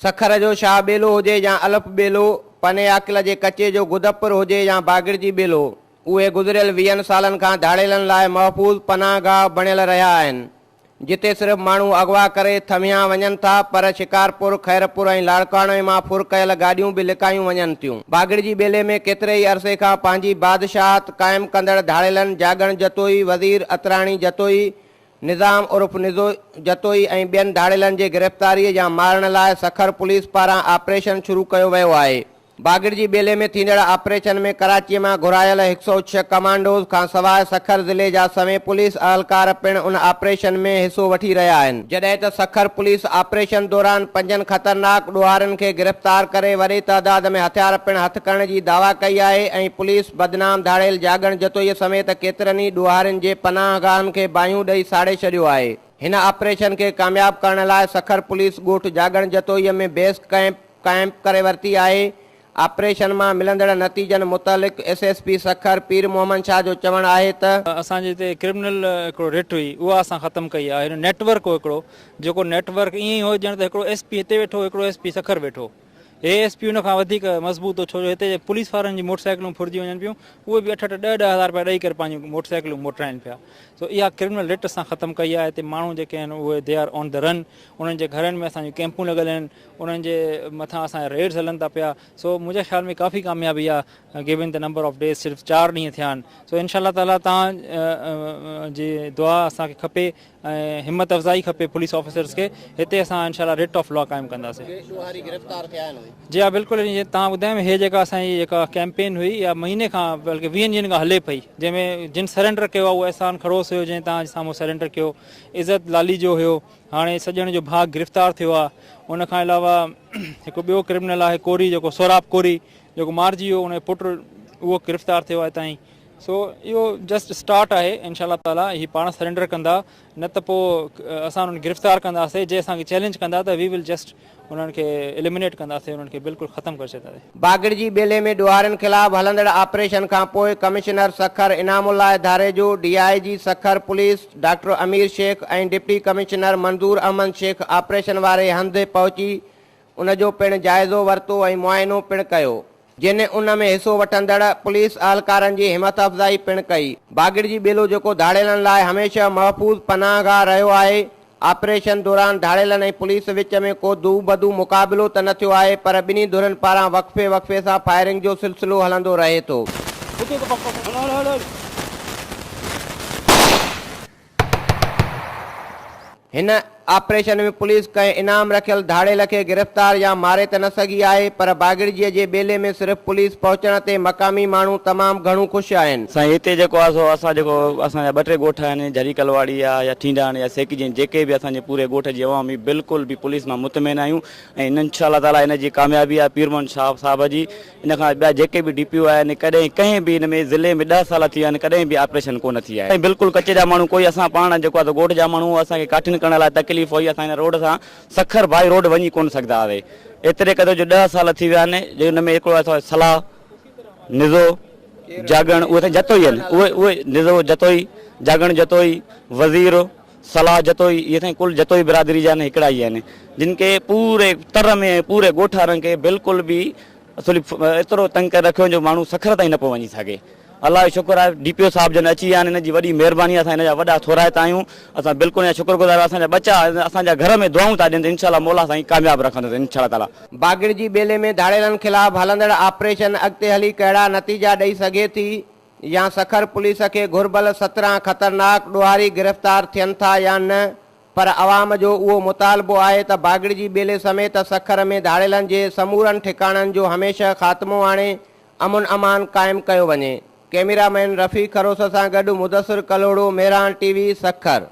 सखर जो शाह बेलो हुजे या अलफ बेलो, पने आकिल जे कचे जो गुदपुर हुजे या बागड़जी बेलो, उहे गुज़िरियल 20 सालनि खां धाड़ेलनि लाइ महफ़ूज़ पनाहगाह बणियल रहिया आहिनि, जिते सिर्फ़ माण्हू अगवा करे थमिया वञनि था, पर शिकारपुर, खैरपुर ऐं लाड़काणे मां फुर कयल गाॾियूं बि लिकायूं वञनि थियूं। बागड़जी बेले में केतिरे ई अरसे खां पंहिंजी बादशाहत क़ाइमु कंदड़ धाड़ेलनि जागण जतोई, वज़ीर अतराणी जतोई, निज़ाम उर्फ़ निज़ो जतोई ऐं ॿियनि धाड़ेलनि जे गिरफ़्तारीअ या मारण लाइ सखर पुलिस पारां ऑपरेशन शुरू कयो वियो आहे। बागड़जी बेले में थींदड़ ऑपरेशन में कराची मां घुरायल 106 कमांडोज़ खां सवाइ सखर ज़िले जा सवें पुलिस अहलकार पिणु उन ऑपरेशन में हिसो वठी रहिया आहिनि। जॾहिं त सखर पुलिस ऑपरेशन दौरान 5 ख़तरनाक ॾोहारनि खे गिरफ़्तार करे वॾी तादाद में हथियार पिणु हथ करण जी दावा कई आहे ऐं पुलिस बदनाम धाड़ेल जागण जतोईअ समेत केतिरनि ई ॾोहारनि जे पनाहगाहनि खे बाहियूं ॾेई साड़े छॾियो आहे। हिन ऑपरेशन खे कामयाब करण लाइ सखर पुलिस ॻोठ जागण जतोईअ में बेस कैंप क़ाइमु करे वरिती आहे। ऑपरेशन में मिलंदड़ नतीजन मुतालिक SSP सखर पीर मोहम्मद शाह जो चवण है असांजे क्रिमिनल हिकिड़ो रेट हुई उहा असां ख़त्म कई आहे। नेटवर्क हो हिकिड़ो, जेको नेटवर्क ईअं ई हो ॼण त हिकिड़ो SP हिते वेठो, हिकिड़ो SP सखर वेठो। ASP उन खां वधीक मज़बूत हो, छो जो हिते पुलिस वारनि जी मोटरसाइकिलूं फुरिजी वञनि पियूं, उहे बि 8-8, 10-10 हज़ार रुपया ॾेई करे पंहिंजूं मोटरसाइकिलूं मोटाइनि पिया। सो इहा क्रिमिनल रेट असां ख़त्म कई आहे। हिते माण्हू जेके आहिनि उहे they are on the run, उन्हनि जे घरनि में असांजूं कैंपूं लॻल आहिनि, उन्हनि जे मथां असांजा रेड्स हलनि था पिया। सो मुंहिंजे ख़्याल में काफ़ी कामयाबी आहे given the number of days, सिर्फ़ु 4 ॾींहं थिया आहिनि। सो इनशाअल्लाह ताला तव्हां जी दुआ असांखे खपे ऐं हिम्मत अफ़ज़ाई खपे पुलिस ऑफिसर्स खे। हिते असां इनशाअल्लाह रेट ऑफ लॉ क़ाइमु कंदासीं। जी हा, बिल्कुलु जीअं तव्हां ॿुधायो, हे जेका असांजी जेका कैंपेन हुई इहा महीने खां बल्कि 20 ॾींहंनि खां हले पई, जंहिंमें जिन सरेंडर कयो आहे उहो अहसान खड़ोस हुयो जंहिं तव्हां साम्हूं सरेंडर कयो, इज़त लाली जो हुयो, हाणे सॼण जो भाउ गिरफ़्तार थियो आहे। उन खां अलावा हिकु ॿियो क्रिमिनल आहे कोरी, जेको सोराब कोरी, जेको मारिजी वियो, उन जो पुटु उहो गिरफ़्तार थियो आहे हितां ई। सो इहो जस्ट स्टार्ट आहे। इनशाअल्लाह ताला ही पाण सरेंडर कंदा, न त पोइ असां उन्हनि गिरफ़्तार कंदासीं। जे असांखे चैलेंज कंदा त वी विल जस्ट उन्हनि खे एलिमिनेट कंदासीं, उन्हनि खे बिल्कुलु ख़त्म करे छॾींदासीं। बागड़जी बेले में ॾोहारनि ख़िलाफ़ हलंदड़ ऑपरेशन खां पोइ commissioner Sukkur Inamullah Dharejo, DIG Sukkur police doctor Amir Shaikh ऐं डिप्टी कमिश्नर मंज़ूर अहमद शेख ऑपरेशन वारे हंधि पहुची उनजो पिणु जाइज़ो वरितो ऐं मुआइनो पिणु कयो, जिन उन में हिसो वठंदड़ पुलिस अहलकारनि जी हिमत अफ़ज़ाई पिणु कई। बागड़जी बेलो जेको धाड़ेलनि लाइ हमेशह महफ़ूज़ पनाहगाह रहियो आहे, ऑपरेशन दौरान धाड़ेलनि ऐं पुलिस विच में को दू बदू मुक़ाबिलो त न थियो आहे, पर ॿिन्ही धुरनि पारां वक़फ़े वक़फ़े सां फायरिंग जो सिलसिलो हलंदो रहे थो। हिन ऑपरेशन में पुलिस कंहिं इनाम रखियल धाड़ेल खे गिरफ़्तार या मारे त न सघी आहे, पर बागड़जीअ जे बेले में सिर्फ़ पुलिस पहुचण ते मक़ामी माण्हू तमामु घणो ख़ुशि आहिनि। साईं हिते जेको आहे सो असां जेको असांजा 2-3 ॻोठ आहिनि, झरी कलवाड़ी आहे या ठींडाण या सेकिजी, जेके बि असांजे पूरे ॻोठ जी अवामी बिल्कुलु बि पुलिस मां मुतमिन आहियूं ऐं इनशाअल्लाह ताला इन जी कामयाबी आहे पीर मोहम्मद शाह साहब जी। इन खां ॿिया जेके बि DPO आहिनि, कॾहिं कंहिं बि इन में ज़िले में 10 साल थी विया आहिनि, कॾहिं बि ऑपरेशन कोन थी आहे। बिल्कुलु कचे जा माण्हू, कोई असां पाण जेको आहे ॻोठ जा माण्हू असांखे काठिन करण लाइ तकलीफ़ हुई, असां हिन रोड सां सखर बाई रोड वञी कोन सघंदा हुआसीं। एतिरे क़दुरु जो 10 साल थी विया आहिनि, जो हुन में हिकिड़ो अथव सलाह, निज़ो, जागण, उहे त जतोई आहिनि, उहे निज़ो जतोई, जागण जतोई, वज़ीर, सलाह जतोई, इहे ताईं कुल जतोई बिरादरी जा आहिनि, हिकिड़ा ई आहिनि, जिन खे पूरे तर में पूरे ॻोठ वारनि खे बिल्कुलु बि एतिरो तंग करे रखियो जो माण्हू सखर ताईं न पियो वञी सघे। अलाह जो शुक्र आहे DPO साहब जन अची विया आहिनि, हिन जी वॾी महिरबानी, असां हिन जा वॾा थोराइता आहियूं। असां बिल्कुलु शुक्रगुज़ार, असांजा बच्चा असांजा घर में दुआऊं था ॾियनि, इनशाअल्लाह मौला साईं कामयाबु रखंदुसि इनशाअल्लाह ताला। बागड़जी बेले में धाड़ेलनि ख़िलाफ़ हलंदड़ ऑपरेशन अॻिते हली कहिड़ा नतीजा ॾेई सघे थी, या सखर पुलिस खे घुर्बल 17 ख़तरनाक ॾोहारी गिरफ़्तार थियनि था या न, पर अवाम जो उहो मुतालबो आहे त बागड़जी बेले समेत सखर में धाड़ेलनि जे समूरनि ठिकाणनि जो हमेशह ख़ात्मो आणे अमुन अमान क़ाइमु कयो वञे। कैमरामैन रफ़ी खरोस सां गॾु मुदस्सिर कलोड़ो, मेहरान TV, सखर।